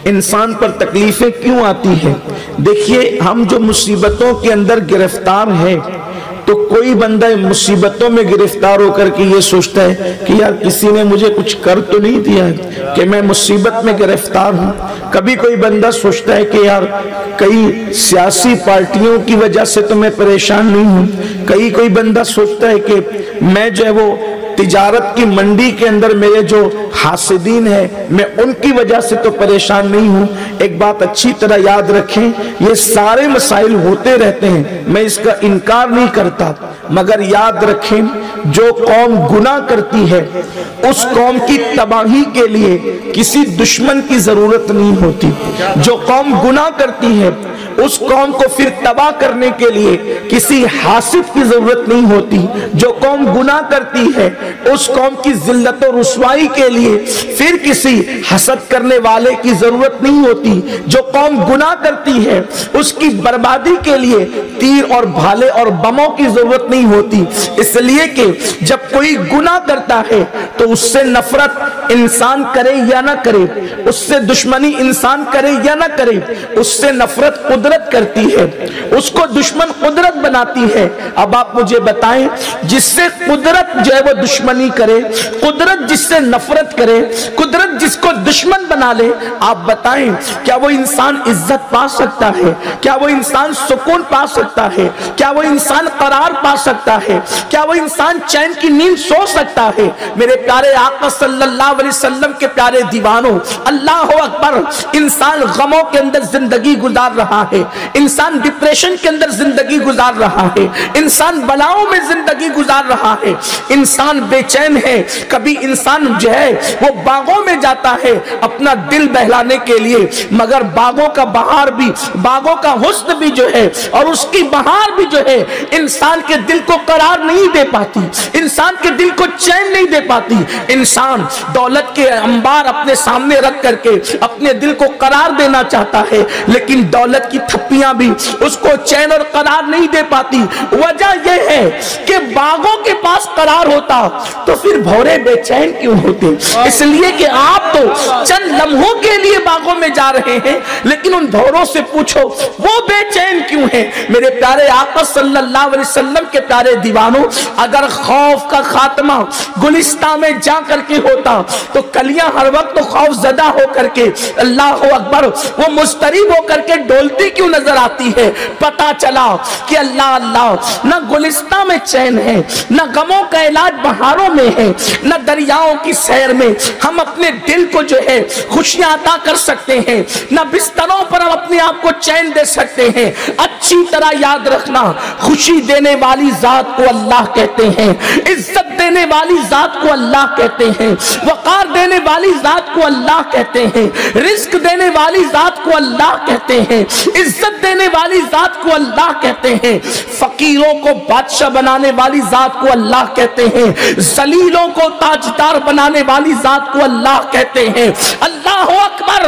انسان پر تکلیفیں کیوں آتی ہیں؟ دیکھیے، ہم جو مصیبتوں کے اندر گرفتار ہیں تو کوئی بندہ مصیبتوں میں گرفتار ہو کر کے یہ سوچتا ہے کہ یار کسی نے مجھے کچھ کر تو نہیں دیا ہے کہ میں مصیبت میں گرفتار ہوں۔ کبھی کوئی بندہ سوچتا ہے کہ یار کئی سیاسی پارٹیوں کی وجہ سے تو میں پریشان نہیں ہوں۔ کوئی بندہ سوچتا ہے کہ میں جو ہے وہ تجارت کی منڈی کے اندر میرے جو حاسدین ہیں میں ان کی وجہ سے تو پریشان نہیں ہوں۔ ایک بات اچھی طرح یاد رکھیں، یہ سارے مسائل ہوتے رہتے ہیں، میں اس کا انکار نہیں کرتا، مگر یاد رکھیں جو قوم گناہ کرتی ہے اس قوم کی تباہی کے لیے کسی دشمن کی ضرورت نہیں ہوتی۔ جو قوم گناہ کرتی ہے اس قوم کو پھر تباہ کرنے کے لیے کسی حاسد کی ضرورت نہیں ہوتی۔ جو قوم گناہ کرتی ہے اس قوم کی ذلت و رسوائی کے لیے پھر کسی حسد کرنے والے کی ضرورت نہیں ہوتی۔ جو قوم گناہ کرتی ہے اس کی بربادی کے لیے تیر اور بھالے اور بموں کی ضرورت نہیں ہوتی، اس لیے کہ جب کوئی گناہ کرتا ہے تو اس سے نفرت انسان کرے یا نہ کرے، اس سے دشمنی انسان کرے یا نہ کرے، اس سے نفرت قدرت کرتی ہے، اس کو دشمن قدرت بناتی ہے۔ اب آپ مجھے بتائیں، جس سے قدرت جو ہے وہ دشمنی کرے، قدرت جس سے نفرت کرے، قدرت جس کو دشمن بنا لے، آپ بتائیں کیا وہ انسان عزت پا سکتا ہے؟ کیا وہ انسان سکون پا سکتا ہے؟ کیا وہ انسان قرار پا سکتا ہے؟ کیا وہ انسان چین کی نیند سو سکتا ہے؟ میرے پیارے آقا صلی اللہ علیہ وسلم کے پیارے دیوانوں، اللہ اکبر، انسان غموں کے اندر زندگی گزار رہا ہے، انسان ڈپریشن کے اندر زندگی گزار رہا ہے، انسان بلاؤں میں زندگی گزار رہا ہے، انسان بے چین ہے۔ کبھی انسان جو ہے وہ باغوں میں جاتا ہے اپنا دل بہلانے کے لیے، مگر باغوں کا بہار بھی، باغوں کا حسن بھی جو ہے اور اس کی بہار بھی جو ہے انسان کے دل کو قرار نہیں دے پاتی، انسان کے دل کو چین نہیں دے پاتی۔ انسان دولت کے انبار اپنے سامنے رکھ کر کے اپنے دل کو قرار دینا چاہتا ہے، لیکن دولت کی تھپیاں بھی اس کو چین اور قرار نہیں دے پاتی۔ وجہ یہ ہے کہ باغوں کے پاس قرار ہوتا تو پھر بھورے بے چین کیوں ہوتے؟ اس لیے کہ آپ تو چند لمحوں کے لیے باغوں میں جا رہے ہیں، لیکن ان بھوروں سے پوچھو وہ بے چین کیوں ہیں؟ میرے پیارے آقا صلی اللہ علیہ وسلم کے پیارے دیوانوں، اگر خوف کا خاتمہ گلستان میں جا کر کے ہوتا تو کلیاں ہر وقت خوف زدہ ہو کر کے اللہ اکبر وہ مضطرب ہو کر کے ڈولتی کیوں نظر آتی ہے؟ پتا چلا کہ اللہ اللہ، نہ گلستان میں چین ہے، نہ غموں کا علاج بہاروں میں ہے، نہ دریاؤں کی سیر میں ہم اپنے دل کو جو ہے خوشیاں عطا کر سکتے ہیں، نہ بستروں پر ہم اپنے آپ کو چین دے سکتے ہیں۔ اچھی طرح یاد رکھنا، خوشی دینے والی ذات کو اللہ کہتے ہیں، عزت دینے والی ذات کو اللہ کہتے ہیں، وقار دینے والی ذات کو اللہ کہتے ہیں، رزق دینے والی ذات کو اللہ کہتے ہیں، عزت دینے والی ذات کو اللہ کہتے ہیں، فقیروں کو بادشاہ بنانے والی ذات کو اللہ کہتے ہیں، ذلیلوں کو تاجدار بنانے والی ذات کو اللہ کہتے ہیں۔ اللہ اکبر،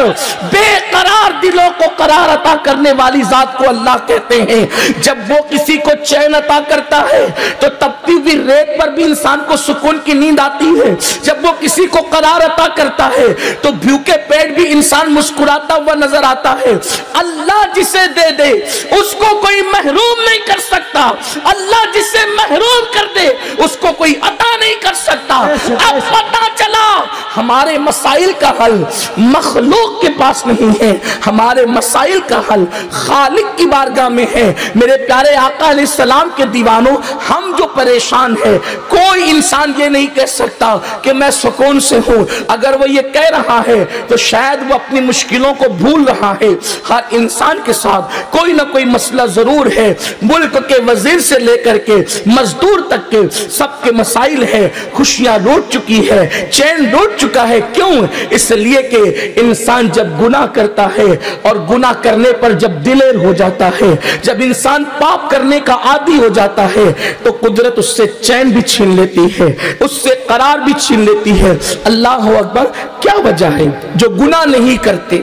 بے قرار دلوں کو قرار عطا کرنے والی ذات کو اللہ کہتے ہیں۔ جب وہ کسی کو چین عطا کرتا ہے تو تپتی ہوئی ریت پر بھی انسان کو سکون کی نیند آتی ہے۔ جب وہ کسی کو قرار عطا کرتا ہے تو بھوکے پیٹ بھی انسان مسکراتا ہوا نظر آتا ہے۔ اللہ جسے دے دے اس کو کوئی محروم نہیں کر سکتا، اللہ جسے محروم کر دے اس کو کوئی عطا نہیں کر سکتا۔ اب پتا چلا ہمارے مسائل کا حل مخلوق کے پاس نہیں ہے، ہمارے مسائل کا حل خالق کی بارگاہ میں ہے۔ میرے پیارے آقا علیہ السلام کے دیوانوں، ہم جو پریشان ہیں، کوئی انسان یہ نہیں کہہ سکتا کہ میں سکون سے ہوں۔ اگر وہ یہ کہہ رہا ہے تو شاید وہ اپنی مشکلوں کو بھول رہا ہے۔ ہر انسان کے ساتھ کوئی نہ کوئی مسئلہ ضرور ہے، ملک کے وزیر سے لے کر کے مزدور تک کے سب کے مسائل ہے۔ خوشیاں لوٹ چکی ہے، چین لوٹ چکا ہے۔ کیوں؟ اس لیے کہ انسان جب گناہ کرتا ہے اور گناہ کرنے پر جب دلیر ہو جاتا ہے، جب انسان پاپ کرنے کا عادی ہو جاتا ہے تو قدرت اس سے چین بھی چھین لیتی ہے، اس سے قرار بھی چھین لیتی ہے۔ اللہ اکبر، کیا وجہ ہے؟ جو گناہ نہیں کرتے،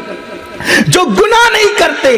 جو گناہ نہیں کرتے